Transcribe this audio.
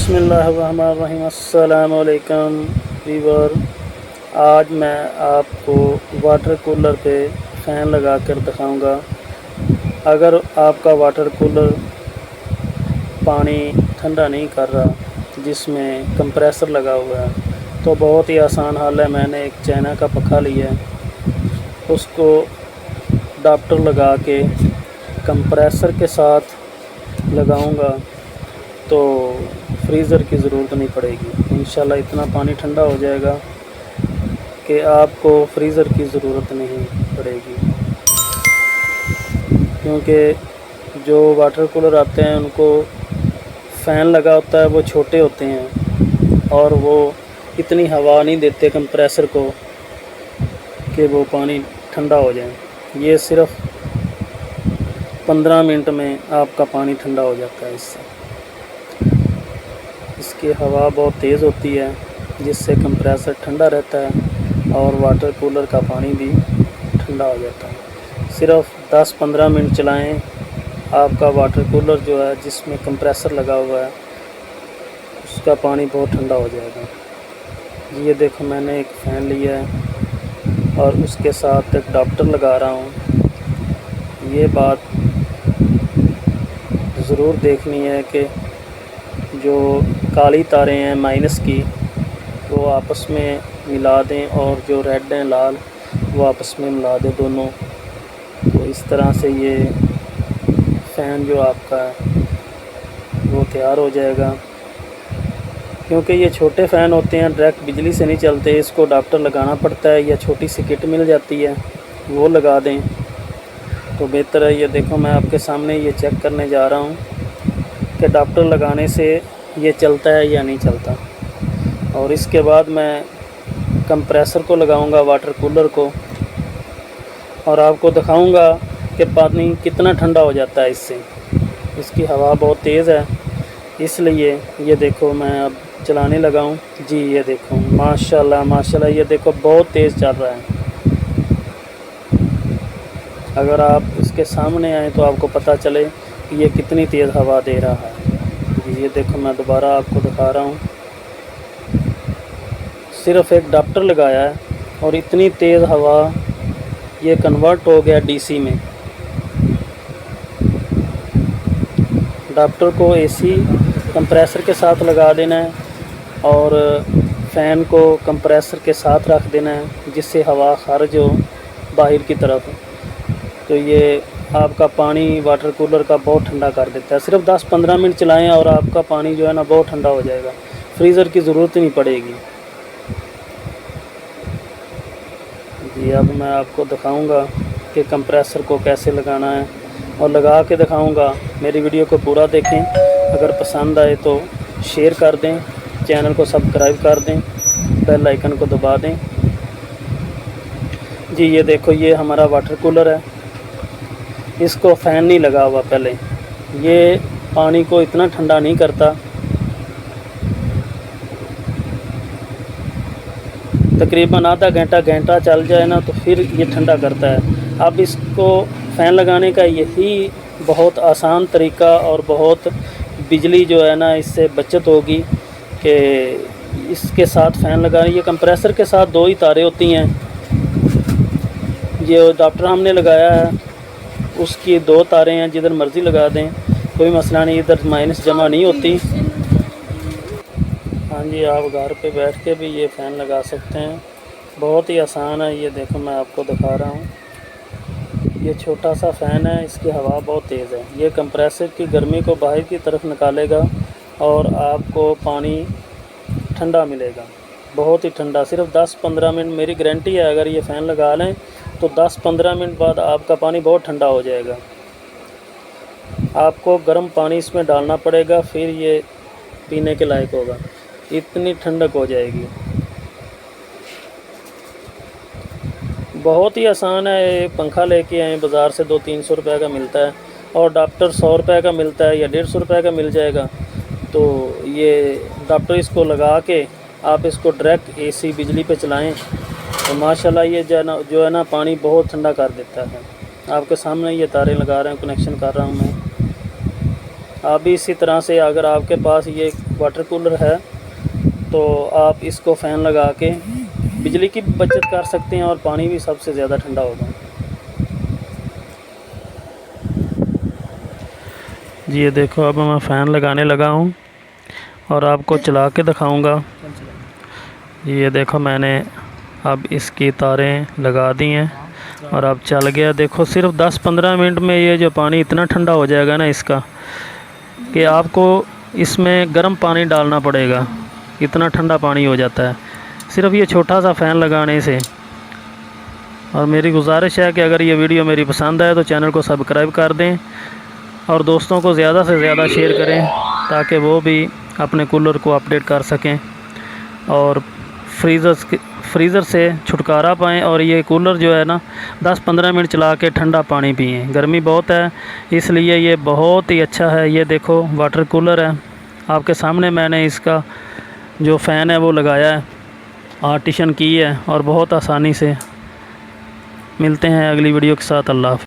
बिस्मिल्लाहिर्रहमानिर्रहीम। अस्सलामु अलैकुम वीवर। आज मैं आपको वाटर कूलर पे फ़ैन लगा कर दिखाऊँगा। अगर आपका वाटर कूलर पानी ठंडा नहीं कर रहा, जिसमें कंप्रेसर लगा हुआ है, तो बहुत ही आसान हल है। मैंने एक चाइना का पखा लिया है, उसको अडाप्टर लगा के कंप्रेसर के साथ लगाऊंगा तो फ्रीज़र की ज़रूरत नहीं पड़ेगी। इंशाल्लाह इतना पानी ठंडा हो जाएगा कि आपको फ्रीज़र की ज़रूरत नहीं पड़ेगी, क्योंकि जो वाटर कूलर आते हैं उनको फ़ैन लगा होता है, वो छोटे होते हैं और वो इतनी हवा नहीं देते कंप्रेसर को कि वो पानी ठंडा हो जाए। ये सिर्फ़ 15 मिनट में आपका पानी ठंडा हो जाता है। इसकी हवा बहुत तेज़ होती है, जिससे कंप्रेसर ठंडा रहता है और वाटर कूलर का पानी भी ठंडा हो जाता है। सिर्फ़ 10-15 मिनट चलाएं, आपका वाटर कूलर जो है जिसमें कंप्रेसर लगा हुआ है उसका पानी बहुत ठंडा हो जाएगा। ये देखो, मैंने एक फ़ैन लिया है और उसके साथ एक अडाप्टर लगा रहा हूँ। ये बात ज़रूर देखनी है कि जो काली तारें हैं माइनस की, वो आपस में मिला दें और जो रेड हैं लाल, वो आपस में मिला दें दोनों। तो इस तरह से ये फ़ैन जो आपका है वो तैयार हो जाएगा। क्योंकि ये छोटे फ़ैन होते हैं, डायरेक्ट बिजली से नहीं चलते, इसको अडाप्टर लगाना पड़ता है या छोटी सी किट मिल जाती है, वो लगा दें तो बेहतर है। ये देखो, मैं आपके सामने ये चेक करने जा रहा हूँ कि अडाप्टर लगाने से ये चलता है या नहीं चलता। और इसके बाद मैं कंप्रेसर को लगाऊंगा वाटर कूलर को और आपको दिखाऊंगा कि पानी कितना ठंडा हो जाता है इससे। इसकी हवा बहुत तेज़ है, इसलिए ये देखो मैं अब चलाने लगा हूँ जी। ये देखो, माशाल्लाह माशाल्लाह, ये देखो बहुत तेज़ चल रहा है। अगर आप इसके सामने आए तो आपको पता चले कि ये कितनी तेज़ हवा दे रहा है। ये देखो, मैं दोबारा आपको दिखा रहा हूँ। सिर्फ़ एक अडाप्टर लगाया है और इतनी तेज़ हवा, ये कन्वर्ट हो गया डीसी में। अडाप्टर को एसी कंप्रेसर के साथ लगा देना है और फ़ैन को कंप्रेसर के साथ रख देना है, जिससे हवा खारिज हो बाहर की तरफ। तो ये आपका पानी वाटर कूलर का बहुत ठंडा कर देता है। सिर्फ 10-15 मिनट चलाएं और आपका पानी जो है ना बहुत ठंडा हो जाएगा, फ्रीज़र की ज़रूरत ही नहीं पड़ेगी जी। अब मैं आपको दिखाऊंगा कि कंप्रेसर को कैसे लगाना है और लगा के दिखाऊंगा। मेरी वीडियो को पूरा देखें, अगर पसंद आए तो शेयर कर दें, चैनल को सब्सक्राइब कर दें, बेल आइकन को दबा दें जी। ये देखो, ये हमारा वाटर कूलर है, इसको फ़ैन नहीं लगा हुआ पहले। ये पानी को इतना ठंडा नहीं करता, तकरीबन आधा घंटा चल जाए ना तो फिर ये ठंडा करता है। अब इसको फ़ैन लगाने का यही बहुत आसान तरीका और बहुत बिजली जो है ना इससे बचत होगी कि इसके साथ फ़ैन लगाने। ये कंप्रेसर के साथ 2 ही तारें होती हैं। ये अडाप्टर हमने लगाया है, उसकी 2 तारें हैं, जिधर मर्ज़ी लगा दें, कोई मसला नहीं, इधर माइनस जमा नहीं होती। हाँ जी, आप घर पे बैठ के भी ये फ़ैन लगा सकते हैं, बहुत ही आसान है। ये देखो, मैं आपको दिखा रहा हूँ। ये छोटा सा फ़ैन है, इसकी हवा बहुत तेज़ है। ये कंप्रेसर की गर्मी को बाहर की तरफ निकालेगा और आपको पानी ठंडा मिलेगा, बहुत ही ठंडा। सिर्फ 10-15 मिनट मेरी गारंटी है, अगर ये फ़ैन लगा लें तो 10-15 मिनट बाद आपका पानी बहुत ठंडा हो जाएगा। आपको गर्म पानी इसमें डालना पड़ेगा, फिर ये पीने के लायक होगा, इतनी ठंडक हो जाएगी। बहुत ही आसान है। ये पंखा लेके आए बाज़ार से, 200-300 रुपये का मिलता है और अडाप्टर 100 रुपये का मिलता है या 150 रुपये का मिल जाएगा। तो ये अडाप्टर इसको लगा के आप इसको डायरेक्ट एसी बिजली पे चलाएं तो माशाल्लाह ये जो है ना पानी बहुत ठंडा कर देता है। आपके सामने ये तारें लगा रहे हैं, कनेक्शन कर रहा हूँ मैं। आप भी इसी तरह से, अगर आपके पास ये वाटर कूलर है, तो आप इसको फ़ैन लगा के बिजली की बचत कर सकते हैं और पानी भी सबसे ज़्यादा ठंडा होगा। जी ये देखो, अब मैं फ़ैन लगाने लगा हूँ और आपको चला के दिखाऊंगा। ये देखो, मैंने अब इसकी तारें लगा दी हैं और अब चल गया। देखो सिर्फ 10-15 मिनट में ये जो पानी इतना ठंडा हो जाएगा ना इसका, कि आपको इसमें गर्म पानी डालना पड़ेगा, इतना ठंडा पानी हो जाता है सिर्फ ये छोटा सा फ़ैन लगाने से। और मेरी गुजारिश है कि अगर ये वीडियो मेरी पसंद आए तो चैनल को सब्सक्राइब कर दें और दोस्तों को ज़्यादा से ज़्यादा शेयर करें, ताकि वो भी अपने कूलर को अपडेट कर सकें और फ्रीज़र से छुटकारा पाएँ। और ये कूलर जो है ना 10-15 मिनट चला के ठंडा पानी पिएँ। गर्मी बहुत है इसलिए ये बहुत ही अच्छा है। ये देखो वाटर कूलर है, आपके सामने मैंने इसका जो फ़ैन है वो लगाया है, आर्टिशन की है और बहुत आसानी से। मिलते हैं अगली वीडियो के साथ। अल्लाह हाफ़िज़।